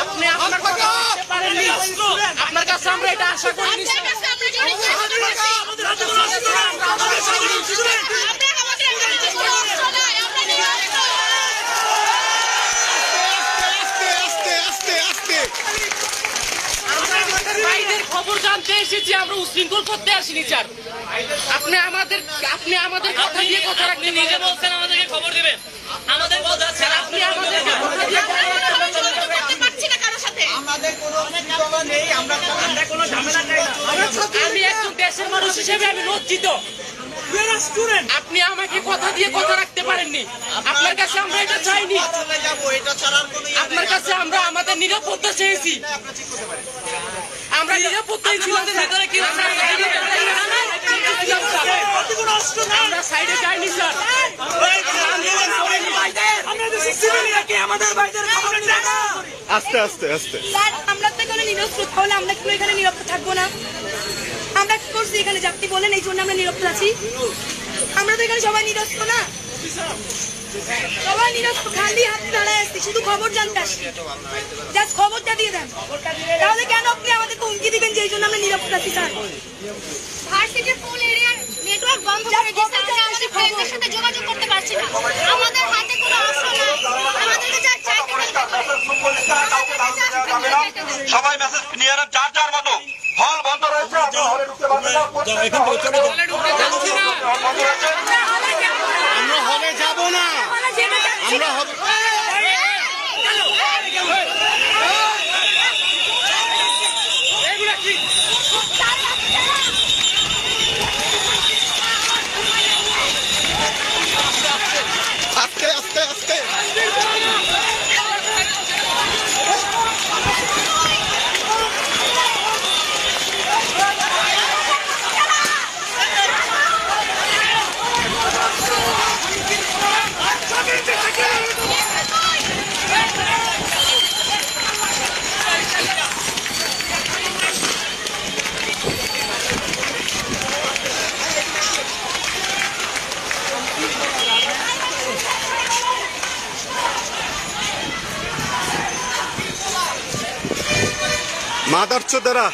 আপনি আপনার কথা বলতে পারেননি। আপনার কাছে আমরা এটা আশা করিনি। ভাইদের খবর জানতে এসেছি, আমরা উশৃঙ্খল করতে আসিনি স্যার। আপনি আমাদের কথা দিয়ে কথা রাখতে নিজে বলছেন আমাদেরকে খবর দিবেন। আমাদের কথা স্যার, আপনি আমাদেরকে কথা দিয়ে করতে পারছি না কারোর সাথে। আমাদের কোনো ঝামেলা নেই, আমরা কোনো ঝামেলা চাই না। আমি একজন দেশের মানুষ হিসেবে আমি লজ্জিত। আপনি আমাকে কথা দিয়ে কথা রাখতে পারেননি। আপনার কাছে আমরা এটা চাইনি। আপনার কাছে আমরা আমাদের নিরাপত্তা চেয়েছি। আমরা নিরাপত্তাই ছিলাম। আমরা সাইডে যাইনি স্যার। আস্তে আস্তে আস্তে আমরা তো এখানে নিরস্ত্র, তাহলে আমরা কেন এখানে নিরাপদ থাকবো না? আমরা কি করছি এখানে? যাত্রী বলেন এই জন্য আমরা নিরাপদ আছি। আমরা তো এখানে সবাই নিরস্ত্র না, সবাই নিরস্ত্র, খালি হাতে দাঁড়ায় আসছি, শুধু খবর জানতে আসছি। জাস্ট খবরটা দিয়ে দেন। তাহলে কেন আপনি আমাদেরকে হুমকি দিবেন যে এই জন্য আমরা নিরাপদ আছি? স্যার, ভার্সিটির ফুল এরিয়ার নেটওয়ার্ক বন্ধ করে দিয়েছে। আমরা আমাদের ফ্রেন্ডদের সাথে যোগাযোগ করতে পারছি না। আমাদের হাতে কোনো অস্ত্র নাই। আমাদেরকে যা চাইতে সবাই মেসেজ নিয়ে নেন, যার যার মতো। হল বন্ধ রয়েছে, আপনারা হলে ঢুকতে পারবেন না। আমরা হলে যাব না, আমরা হবে আস্তে আস্তে আস্তে মাদারচোদেরা।